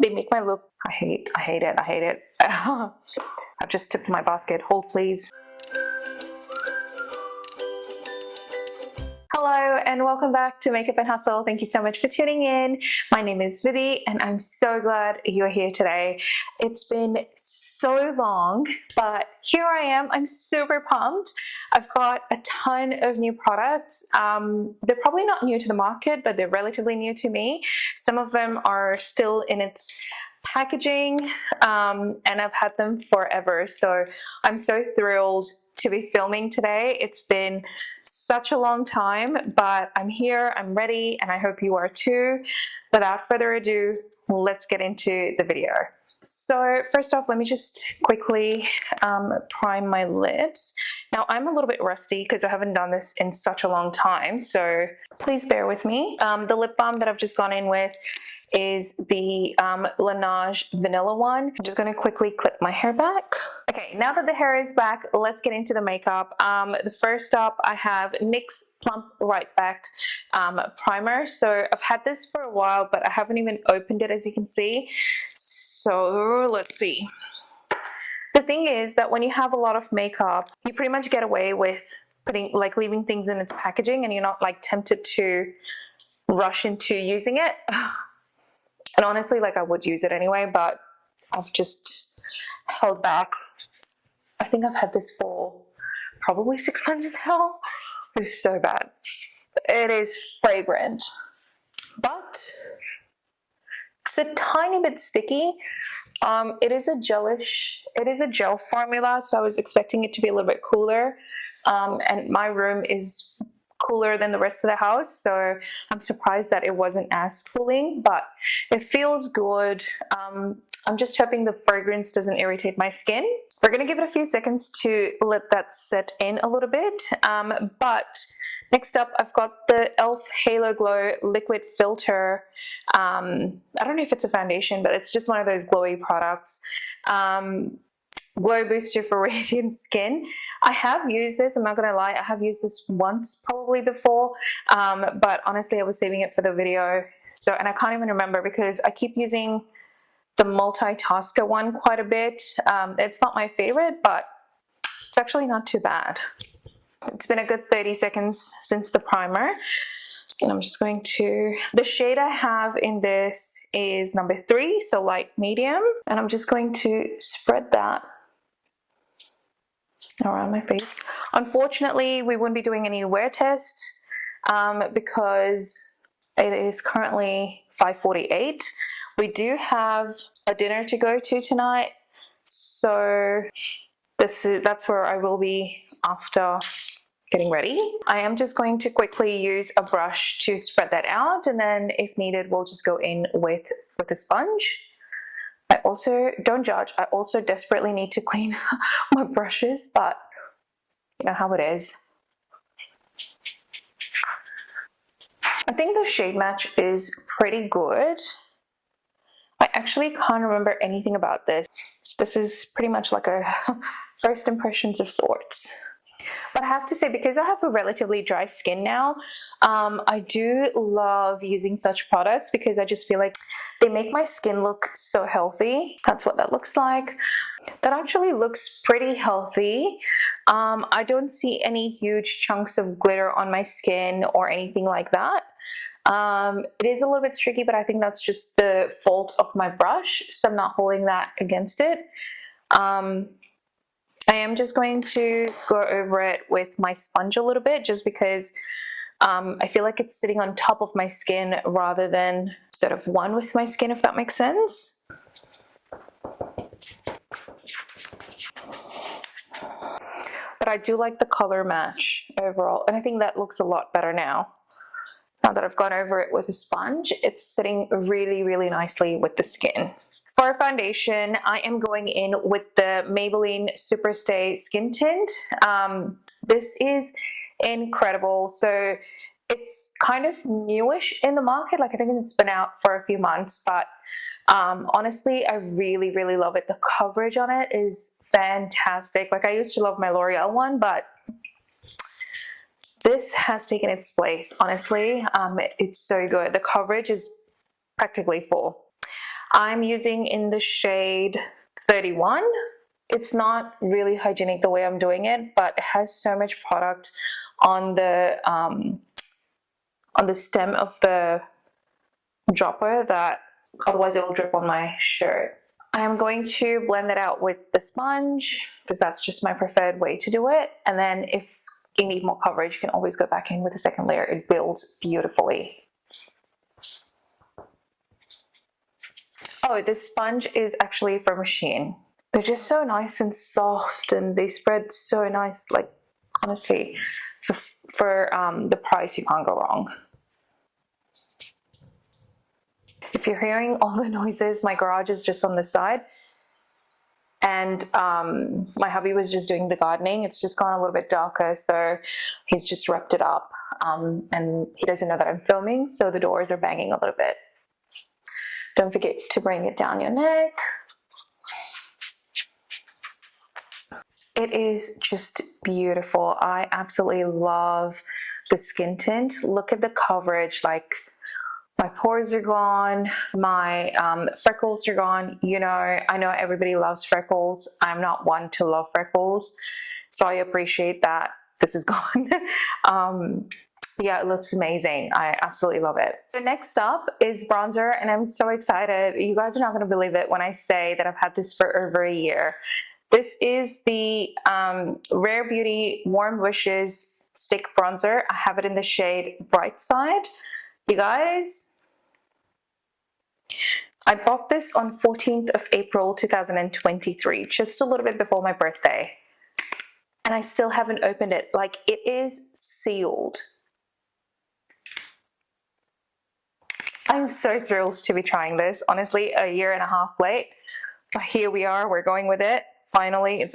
They make my look, I hate it. I've just tipped my basket. Hold please. Hello and welcome back to Makeup and Hustle. Thank you so much for tuning in. My name is Vidhi and I'm so glad you're here today. It's been so long, but here I am. I'm super pumped. I've got a ton of new products. They're probably not new to the market, but they're relatively new to me. Some of them are still in its packaging and I've had them forever. So I'm so thrilled to be filming today. It's been such a long time, but I'm here, I'm ready, and I hope you are too. Without further ado, let's get into the video. So first off, let me just quickly prime my lips. Now I'm a little bit rusty because I haven't done this in such a long time, so please bear with me. The lip balm that I've just gone in with is the Laneige Vanilla one. I'm just going to quickly clip my hair back. Okay, now that the hair is back, let's get into the makeup. The first up, I have NYX Plump Right Back primer. So I've had this for a while, but I haven't even opened it, as you can see. So let's see. The thing is that when you have a lot of makeup, you pretty much get away with leaving things in its packaging, and you're not like tempted to rush into using it. And honestly, like I would use it anyway, but I've just held back. I think I've had this for probably 6 months now. It's so bad. It is fragrant, but it's a tiny bit sticky. It is a gel formula, so I was expecting it to be a little bit cooler. And my room is cooler than the rest of the house, so I'm surprised that it wasn't as cooling, but it feels good. I'm just hoping the fragrance doesn't irritate my skin. We're gonna give it a few seconds to let that set in a little bit, but next up I've got the e.l.f. Halo Glow Liquid Filter. I don't know if it's a foundation, but it's just one of those glowy products. Glow booster for radiant skin. I have used this, I'm not gonna lie, I have used this once probably before, but honestly I was saving it for the video, so, and I can't even remember because I keep using the multitasker one quite a bit. It's not my favorite, but it's actually not too bad. It's been a good 30 seconds since the primer, and I'm just going to, the shade I have in this is number 3, so light medium, and I'm just going to spread that around my face. Unfortunately, we wouldn't be doing any wear test because it is currently 5:48. We do have a dinner to go to tonight, so that's where I will be after getting ready. I am just going to quickly use a brush to spread that out, and then if needed, we'll just go in with a sponge. I also, don't judge, I also desperately need to clean my brushes, but you know how it is. I think the shade match is pretty good. I actually can't remember anything about this. This is pretty much like a first impressions of sorts. But I have to say, because I have a relatively dry skin now, I do love using such products because I just feel like they make my skin look so healthy. That's what that looks like. That actually looks pretty healthy. I don't see any huge chunks of glitter on my skin or anything like that. It is a little bit streaky, but I think that's just the fault of my brush, so I'm not holding that against it. I am just going to go over it with my sponge a little bit, just because I feel like it's sitting on top of my skin rather than sort of one with my skin, if that makes sense. But I do like the color match overall, and I think that looks a lot better now. Now that I've gone over it with a sponge, it's sitting really, really nicely with the skin. For foundation, I am going in with the Maybelline Super Stay Skin Tint. This is incredible. So it's kind of newish in the market. Like I think it's been out for a few months, but honestly, I really, really love it. The coverage on it is fantastic. Like I used to love my L'Oreal one, but this has taken its place, honestly. It's so good. The coverage is practically full. I'm using in the shade 31. It's not really hygienic the way I'm doing it, but it has so much product on the stem of the dropper that otherwise it will drip on my shirt. I am going to blend it out with the sponge because that's just my preferred way to do it. And then if you need more coverage, you can always go back in with a second layer. It builds beautifully. Oh, this sponge is actually from Shein. They're just so nice and soft, and they spread so nice. Like, honestly, for the price, you can't go wrong. If you're hearing all the noises, my garage is just on this side, and my hubby was just doing the gardening. It's just gone a little bit darker, so he's just wrapped it up, and he doesn't know that I'm filming, so the doors are banging a little bit. Don't forget to bring it down your neck. It is just beautiful. I absolutely love the skin tint. Look at the coverage. Like, my pores are gone, my freckles are gone. You know, I know everybody loves freckles. I'm not one to love freckles, so I appreciate that this is gone. Yeah, it looks amazing. I absolutely love it. So next up is bronzer, and I'm so excited. You guys are not going to believe it when I say that I've had this for over a year. This is the Rare Beauty Warm Wishes Stick Bronzer. I have it in the shade Bright Side. You guys, I bought this on 14th of April 2023, just a little bit before my birthday. And I still haven't opened it. Like, it is sealed. I'm so thrilled to be trying this. Honestly, a year and a half late. But here we are, we're going with it. Finally, it's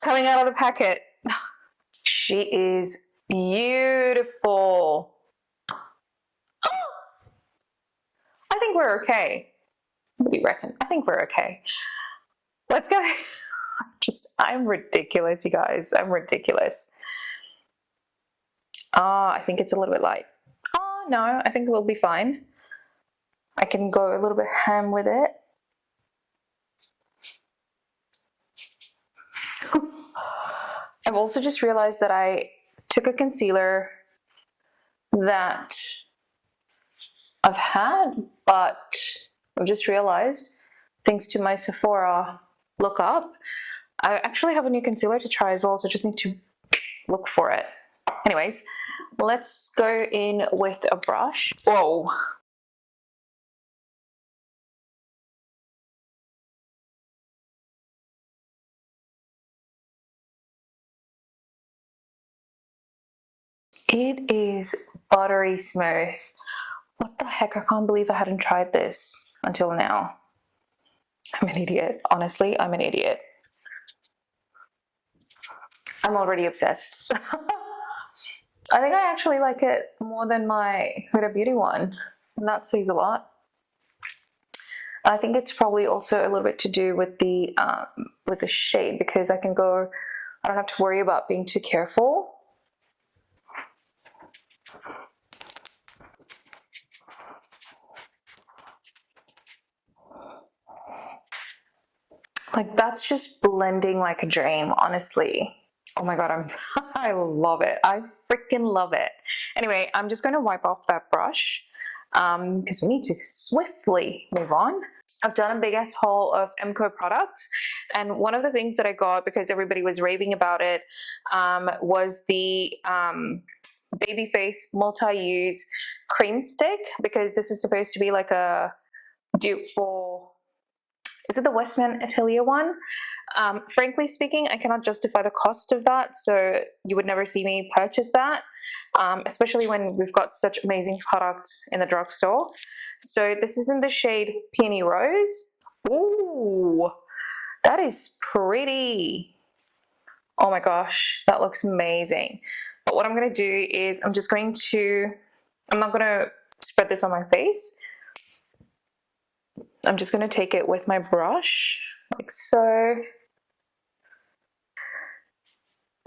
coming out of the packet. She is beautiful. I think we're okay. What do you reckon? I think we're okay. Let's go. I'm ridiculous, you guys. I'm ridiculous. I think it's a little bit light. Oh, no, I think it will be fine. I can go a little bit ham with it. I've also just realized that I took a concealer that I've had, but I've just realized, thanks to my Sephora lookup, I actually have a new concealer to try as well, so I just need to look for it. Anyways, let's go in with a brush. Whoa. It is buttery smooth. What the heck? I can't believe I hadn't tried this until now. I'm an idiot. Honestly, I'm an idiot. I'm already obsessed. I think I actually like it more than my Huda Beauty one, and that says a lot. I think it's probably also a little bit to do with the shade, because I don't have to worry about being too careful. Like, that's just blending like a dream, honestly. Oh my god, I love it. I freaking love it. Anyway, I'm just going to wipe off that brush because we need to swiftly move on. I've done a big ass haul of MCO products, and one of the things that I got, because everybody was raving about it, was the Babyface multi-use cream stick, because this is supposed to be like a dupe for, is it the Westman Atelier one? Frankly speaking, I cannot justify the cost of that, so you would never see me purchase that, especially when we've got such amazing products in the drugstore. So this is in the shade Peony Rose. Ooh, that is pretty. Oh my gosh, that looks amazing. But what I'm going to do is I'm not going to spread this on my face. I'm just going to take it with my brush, like so.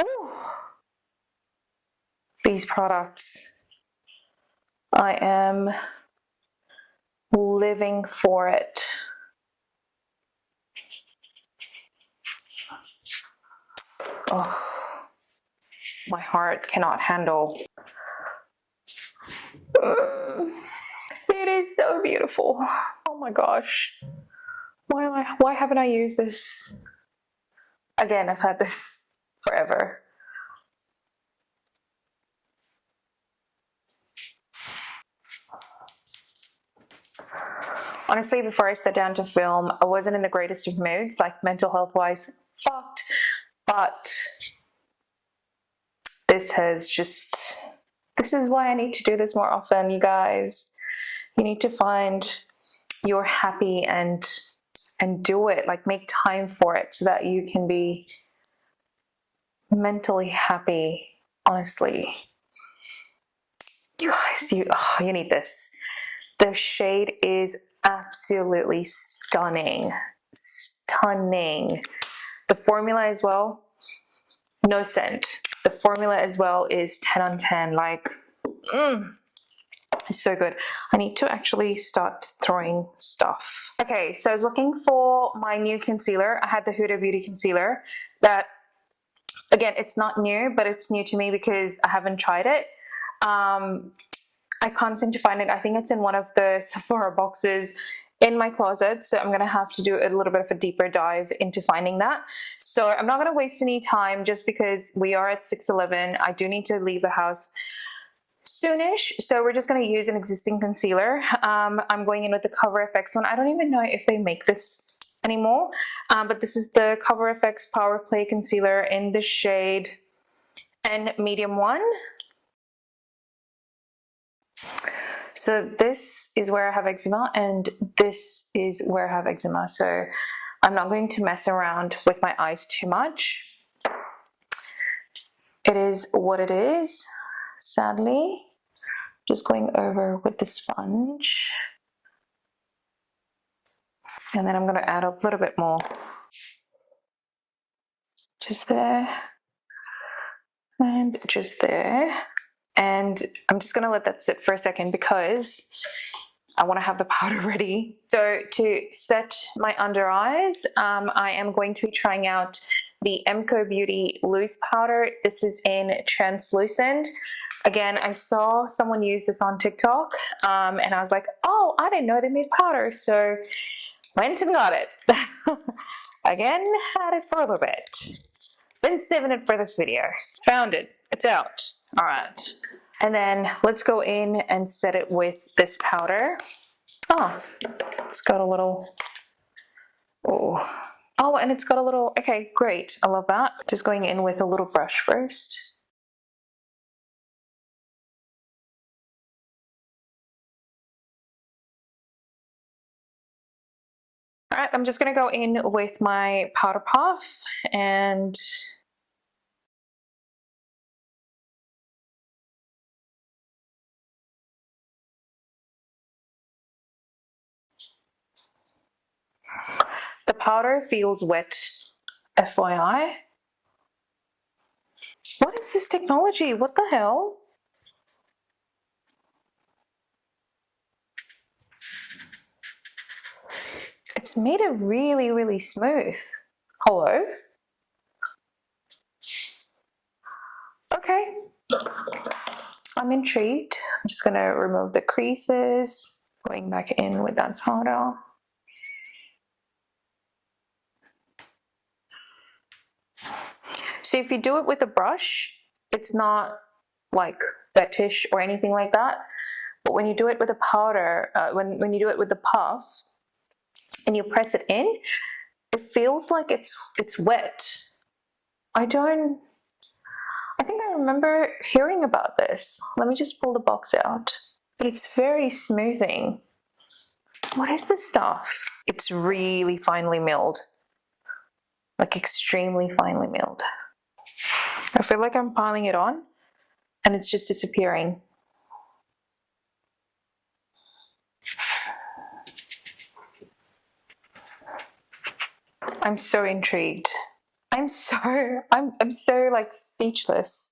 Ooh. These products, I am living for it. Oh, my heart cannot handle. It is so beautiful. Oh my gosh. Why haven't I used this? Again, I've had this forever. Honestly, before I sat down to film, I wasn't in the greatest of moods, like mental health wise, fucked. But this is why I need to do this more often, you guys. You need to find your happy and do it, like make time for it so that you can be mentally happy. Honestly, you guys, you need this. The shade is absolutely stunning. The formula as well, no scent. The formula as well is 10 on 10. Like, it's so good. I need to actually start throwing stuff. Okay, so I was looking for my new concealer. I had the Huda Beauty concealer that, again, it's not new, but it's new to me because I haven't tried it. I can't seem to find it. I think it's in one of the Sephora boxes in my closet, so I'm gonna have to do a little bit of a deeper dive into finding that. So I'm not gonna waste any time just because we are at 6:11. I do need to leave the house soonish, so we're just going to use an existing concealer. I'm going in with the Cover FX one. I don't even know if they make this anymore, but this is the Cover FX Power Play Concealer in the shade N Medium 1. So this is where I have eczema, and this is where I have eczema, so I'm not going to mess around with my eyes too much. It is what it is, sadly. Just going over with the sponge. And then I'm going to add a little bit more. Just there. And just there. And I'm just going to let that sit for a second because I want to have the powder ready. So to set my under eyes, I am going to be trying out the Emco Beauty Loose Powder. This is in Translucent. Again, I saw someone use this on TikTok, and I was like, oh, I didn't know they made powder, so went and got it. Again, had it for a little bit. Been saving it for this video. Found it. It's out. All right. And then let's go in and set it with this powder. Oh, it's got a little... Oh, and it's got a little... Okay, great. I love that. Just going in with a little brush first. All right, I'm just going to go in with my powder puff and the powder feels wet, FYI. What is this technology? What the hell? It's made it really, really smooth. Hello? Okay. I'm intrigued. I'm just gonna remove the creases, going back in with that powder. So if you do it with a brush, it's not like wettish or anything like that. But when you do it with a powder, when you do it with the puff and you press it in, it feels like it's wet. I think I remember hearing about this. Let me just pull the box out. But it's very smoothing. What is this stuff? It's really finely milled. Like extremely finely milled. I feel like I'm piling it on and it's just disappearing. I'm so intrigued. I'm so like speechless.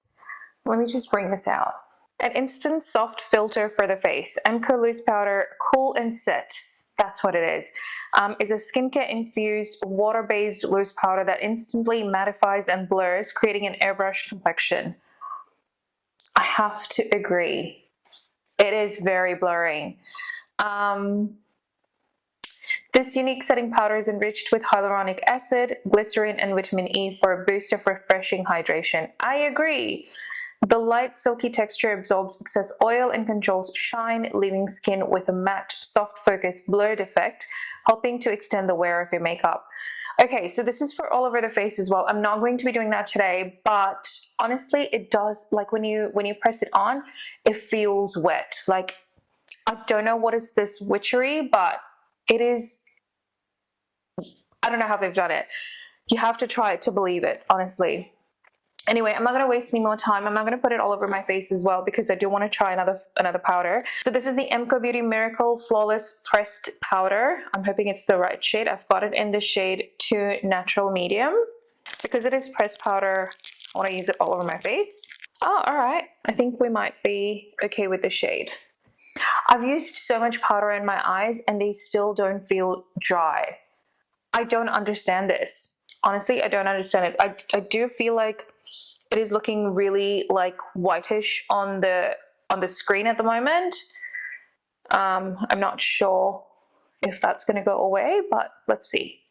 Let me just bring this out. An instant soft filter for the face. MCO loose powder, cool and set. That's what it is a skincare infused water-based loose powder that instantly mattifies and blurs, creating an airbrush complexion. I have to agree. It is very blurring. This unique setting powder is enriched with hyaluronic acid, glycerin, and vitamin E for a boost of refreshing hydration. I agree. The light, silky texture absorbs excess oil and controls shine, leaving skin with a matte, soft focus blurred effect, helping to extend the wear of your makeup. Okay, so this is for all over the face as well. I'm not going to be doing that today, but honestly, it does, like when you press it on, it feels wet. Like, I don't know what is this witchery, but it is, I don't know how they've done it. You have to try it to believe it, honestly. Anyway, I'm not going to waste any more time. I'm not going to put it all over my face as well because I do want to try another powder. So this is the MCO Beauty Miracle Flawless Pressed Powder. I'm hoping it's the right shade. I've got it in the shade 2 Natural Medium. Because it is pressed powder, I want to use it all over my face. Oh, all right. I think we might be okay with the shade. I've used so much powder in my eyes and they still don't feel dry. I don't understand this. Honestly, I don't understand it. I do feel like it is looking really like whitish on the screen at the moment. I'm not sure if that's going to go away, but let's see.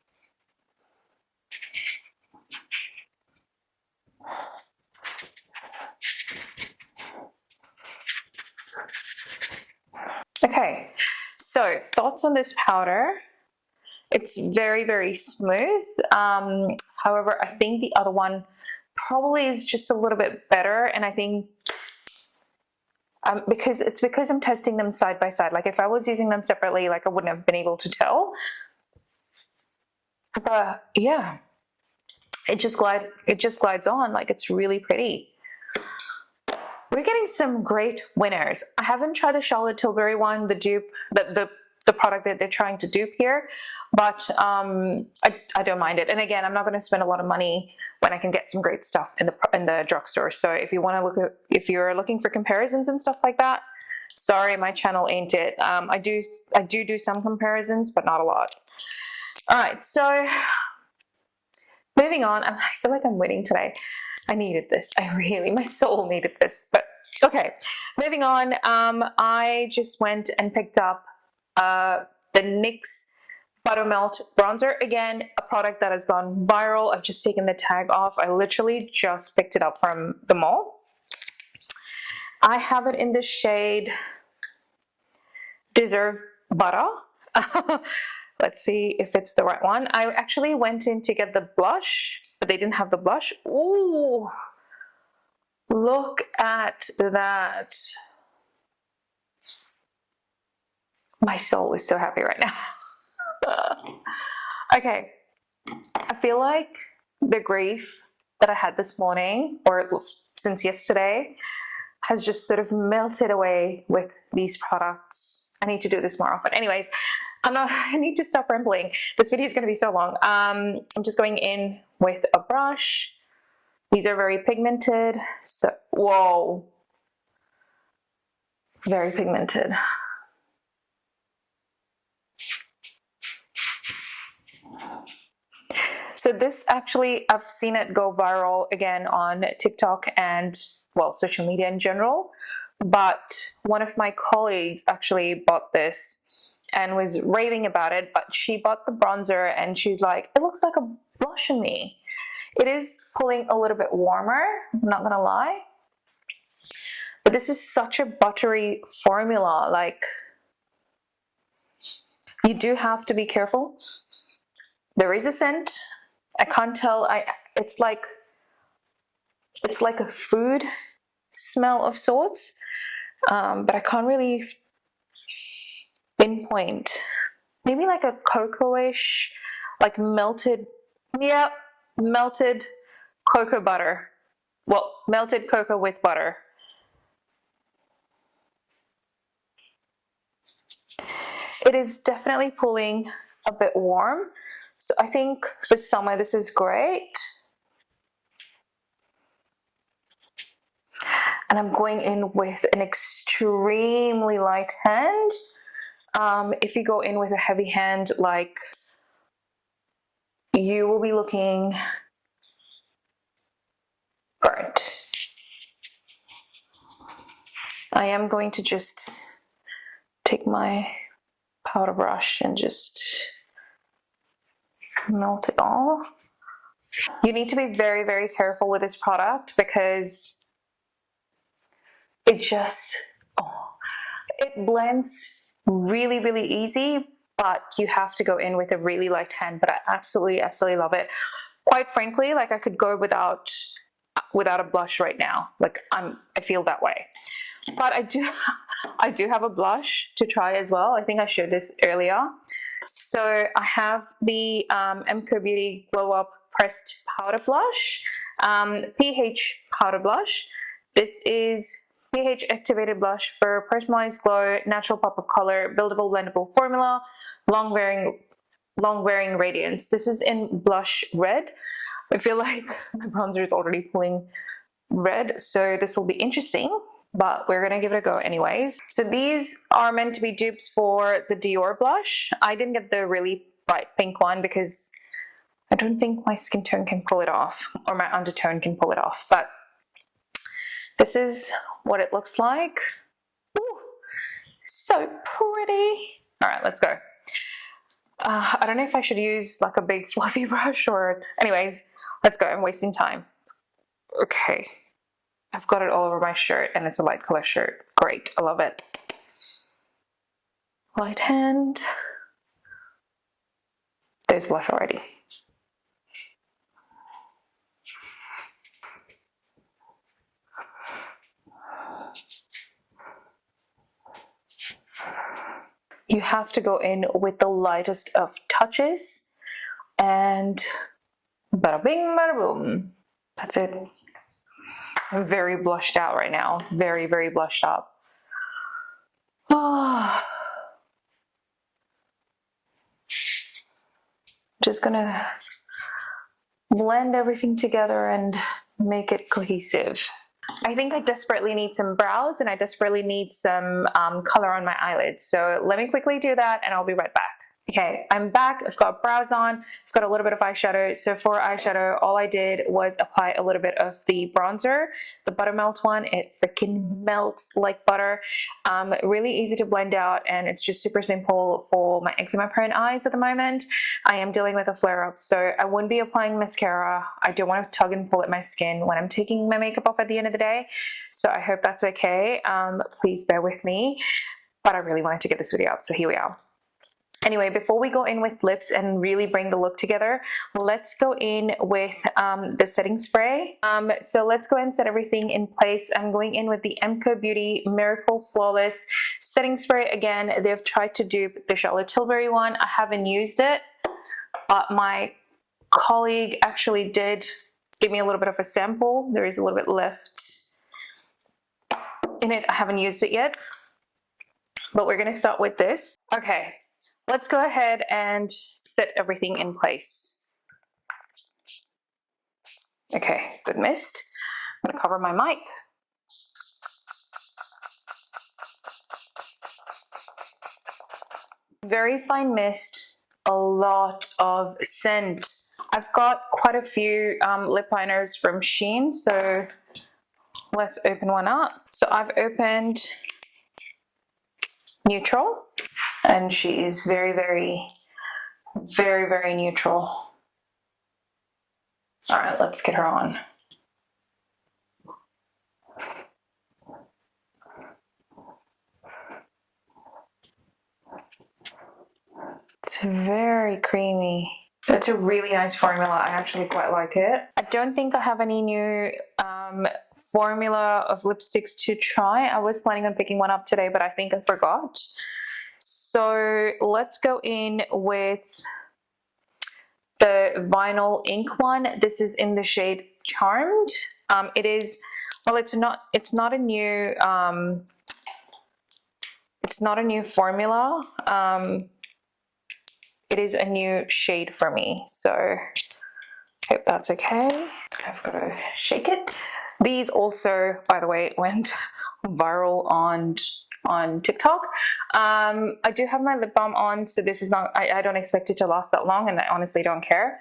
Okay, so thoughts on this powder. It's very, very smooth. However, I think the other one probably is just a little bit better, and I think because I'm testing them side by side. Like if I was using them separately, like I wouldn't have been able to tell. But yeah, it just glides on. Like it's really pretty. We're getting some great winners. I haven't tried the Charlotte Tilbury one, the dupe, the product that they're trying to dupe here, but I don't mind it. And again, I'm not going to spend a lot of money when I can get some great stuff in the drugstore. So if you want to look at, if you're looking for comparisons and stuff like that, sorry, my channel ain't it. I do some comparisons, but not a lot. All right, so moving on. I feel like I'm winning today. I needed this. My soul needed this. But okay, moving on. I just went and picked up the NYX Buttermelt Bronzer. Again, a product that has gone viral. I've just taken the tag off. I literally just picked it up from the mall. I have it in the shade Deserve Butter. Let's see if it's the right one. I actually went in to get the blush, but they didn't have the blush. Ooh, look at that. My soul is so happy right now. Okay, I feel like the grief that I had this morning, or since yesterday, has just sort of melted away with these products. I need to do this more often. Anyways, I need to stop rambling. This video is going to be so long. I'm just going in with a brush. These are very pigmented. So, whoa. Very pigmented. So this actually, I've seen it go viral again on TikTok and, well, social media in general. But one of my colleagues actually bought this and was raving about it, but she bought the bronzer and she's like, it looks like a blush on me. It is pulling a little bit warmer, I'm not gonna lie. But this is such a buttery formula, like, you do have to be careful. There is a scent. I can't tell, it's like a food smell of sorts, but I can't really pinpoint. Maybe like a cocoa-ish, like melted, yeah, melted cocoa butter. Well, melted cocoa with butter. It is definitely pulling a bit warm. So I think for summer this is great. and I'm going in with an extremely light hand. If you go in with a heavy hand, like, you will be looking burnt. I am going to just take my powder brush and just melt it all. You need to be very, very careful with this product because it just, it blends really, really easy, but you have to go in with a really light hand. But I absolutely, absolutely love it. Quite frankly, like, I could go without a blush right now. Like, I feel that way. But I do have a blush to try as well. I think I showed this earlier. So I have the MCO Beauty Glow Up Pressed Powder Blush, pH Powder Blush. This is pH activated blush for personalized glow, natural pop of color, buildable, blendable formula, long wearing radiance. This is in blush red. I feel like my bronzer is already pulling red, so this will be interesting, but we're gonna give it a go anyways. So these are meant to be dupes for the Dior blush. I didn't get the really bright pink one because I don't think my skin tone can pull it off, or my undertone can pull it off, but this is what it looks like. Ooh, so pretty. All right, let's go. I don't know if I should use like a big fluffy brush or, anyways, let's go. I'm wasting time. Okay, I've got it all over my shirt and it's a light color shirt. Great, I love it. Light hand. There's blush already. You have to go in with the lightest of touches, and bada bing, bada boom. That's it. I'm very blushed out right now. Very, very blushed up. Oh. Just gonna blend everything together and make it cohesive. I think I desperately need some brows and I desperately need some color on my eyelids. So let me quickly do that and I'll be right back. Okay, I'm back. I've got brows on. I've got a little bit of eyeshadow. So for eyeshadow, all I did was apply a little bit of the bronzer, the Buttermelt one. It freaking melts like butter. Really easy to blend out, and it's just super simple for my eczema prone eyes at the moment. I am dealing with a flare-up, so I wouldn't be applying mascara. I don't want to tug and pull at my skin when I'm taking my makeup off at the end of the day. So I hope that's okay. Please bear with me. But I really wanted to get this video up, so here we are. Anyway, before we go in with lips and really bring the look together, let's go in with the setting spray. So let's go and set everything in place. I'm going in with the MCO Beauty Miracle Flawless Setting Spray. Again, they've tried to dupe the Charlotte Tilbury one. I haven't used it, but my colleague actually did give me a little bit of a sample. There is a little bit left in it. I haven't used it yet, but we're going to start with this. Okay. Let's go ahead and set everything in place. Okay, good mist. I'm gonna cover my mic. Very fine mist, a lot of scent. I've got quite a few lip liners from Shein, so let's open one up. So I've opened Neutral. And she is very, very, very, very neutral. All right, let's get her on. It's very creamy. It's a really nice formula. I actually quite like it. I don't think I have any new formula of lipsticks to try. I was planning on picking one up today, but I think I forgot. So let's go in with the Vinyl Ink one. This is in the shade Charmed. It is, well, it's not a new formula. It is a new shade for me, so I hope that's okay. I've got to shake it. These also, by the way, went viral on TikTok. I do have my lip balm on, so this is not, I don't expect it to last that long, and I honestly don't care.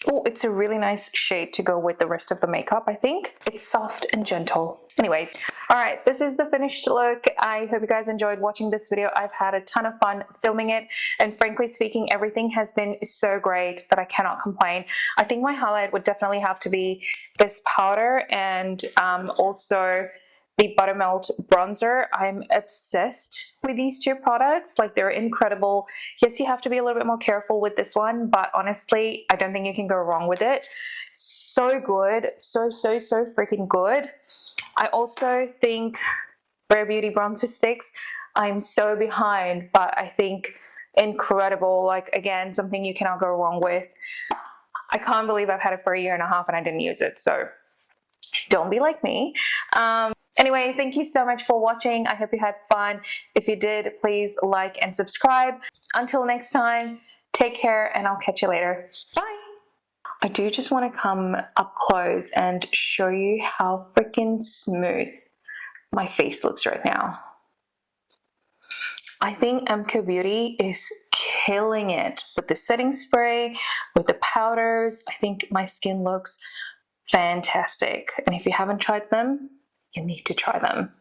Oh, it's a really nice shade to go with the rest of the makeup, I think. It's soft and gentle. Anyways, all right, this is the finished look. I hope you guys enjoyed watching this video. I've had a ton of fun filming it, and frankly speaking, everything has been so great that I cannot complain. I think my highlight would definitely have to be this powder, and also the Buttermelt bronzer. I'm obsessed with these two products. Like, they're incredible. Yes, you have to be a little bit more careful with this one, but honestly, I don't think you can go wrong with it. So good. So freaking good. I also think Rare Beauty bronzer sticks, I'm so behind, but I think incredible. Like, again, something you cannot go wrong with. I can't believe I've had it for a year and a half and I didn't use it, so don't be like me. Anyway, thank you so much for watching. I hope you had fun. If you did, please like and subscribe. Until next time, take care, and I'll catch you later. Bye. I do just want to come up close and show you how freaking smooth my face looks right now. I think MCO Beauty is killing it with the setting spray, with the powders. I think my skin looks fantastic. And if you haven't tried them, you need to try them.